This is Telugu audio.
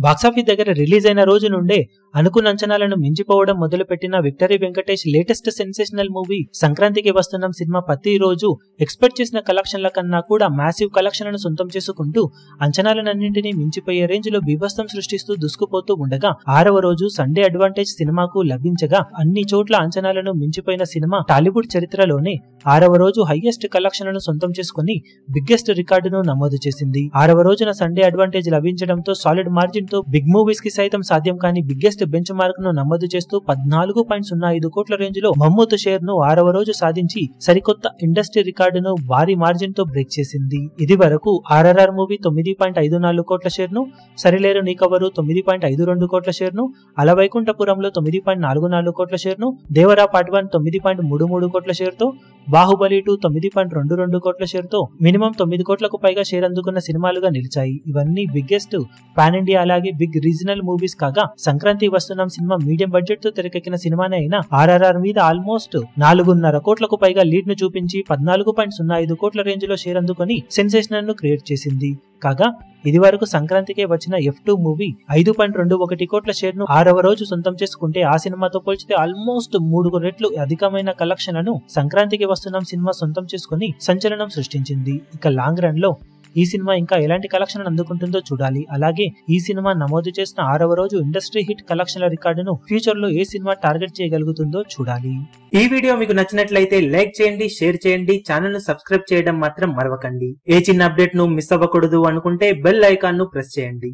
బాక్సాఫీస్ దగ్గర రిలీజ్ అయిన రోజు నుండే అనుకున్న అంచనాలను మించిపోవడం మొదలుపెట్టిన victory Venkatesh latest sensational movie సంక్రాంతికి వస్తున్నాం సినిమా ప్రతి రోజు ఎక్స్పెక్ట్ చేసిన కలెక్షన్ల కన్నా కూడా మ్యాసివ్ కలెక్షన్లను సొంతం చేసుకుంటూ అంచనాలన్నింటినీ మించిపోయే రేంజ్ లో బీభత్సం సృష్టిస్తూ దూసుకుపోతూ ఉండగా 6వ రోజు సండే అడ్వాంటేజ్ సినిమాకు లభించగా అన్ని చోట్ల అంచనాలను మించిపోయిన సినిమా టాలీవుడ్ చరిత్రలోనే 6వ రోజు హైయెస్ట్ కలెక్షన్లను సొంతం చేసుకుని బిగ్గెస్ట్ రికార్డును నమోదు చేసింది. 6వ రోజున సండే అడ్వాంటేజ్ లభించడంతో సాలిడ్ మార్జిన్ తో బిగ్ మూవీస్ కి సైతం సాధ్యం కాని బిగ్గెస్ట్ బెంచ్ మార్క్ ను నమోదు చేస్తూ 14.05 కోట్ల రేంజ్ లో మమ్మూత్ షేర్ ను 6వ రోజు సాధించి సరికొత్త ఇండస్ట్రీ రికార్డును భారీ మార్జిన్ తో బ్రేక్ చేసింది. ఇది వరకు ఆర్ఆర్ఆర్ మూవీ 9.54 కోట్ల షేర్ ను, సరిలేరు నీకవరు 9.52 కోట్ల షేర్ ను, అలవైకుంఠపురంలో 9.44 కోట్ల షేర్ ను, దేవరా పార్ట్ 1 9.33 కోట్ల షేర్ తో, బాహుబలి 2 9.22 కోట్ల షేర్ తో మినిమం 9 కోట్లకు పైగా షేర్ అందుకున్న సినిమాలుగా నిలిచాయి. ఇవన్నీ బిగ్గెస్ట్ పాన్ ఇండియా అలాగే బిగ్ రీజనల్ మూవీస్ కాగా సంక్రాంతి వస్తున్నాం సినిమా మీడియం బడ్జెట్ తో తెరకెక్కిన సినిమానే అయినా ఆర్ఆర్ఆర్ మీద ఆల్మోస్ట్ 4.5 కోట్లకు పైగా లీడ్ ను చూపించి 14.05 కోట్ల రేంజ్ లో షేర్ అందుకుని సెన్సేషనల్ ను క్రియేట్ చేసింది. కాగా ఇది వరకు సంక్రాంతికే వచ్చిన F2 మూవీ 5.21 కోట్ల షేర్ ను 6వ రోజు సొంతం చేసుకుంటే ఆ సినిమాతో పోల్చితే ఆల్మోస్ట్ 3 రెట్లు అధికమైన కలెక్షన్లను సంక్రాంతికి వస్తున్నాం సినిమా సొంతం చేసుకుని సంచలనం సృష్టించింది. ఇక లాంగ్ రన్ లో ఈ సినిమా ఇంకా ఎలాంటి కలెక్షన్ అందుకుంటుందో చూడాలి. అలాగే ఈ సినిమా నమోదు చేసిన 6వ రోజు ఇండస్ట్రీ హిట్ కలెక్షన్ల రికార్డును ఫ్యూచర్ లో ఏ సినిమా టార్గెట్ చేయగలుగుతుందో చూడాలి. ఈ వీడియో మీకు నచ్చినట్లయితే లైక్ చేయండి, షేర్ చేయండి, ఛానల్ ను సబ్స్క్రైబ్ చేయడం మాత్రం మరవకండి. ఏ చిన్న అప్డేట్ ను మిస్ అవ్వకూడదు అనుకుంటే బెల్ ఐకాన్ ను ప్రెస్ చేయండి.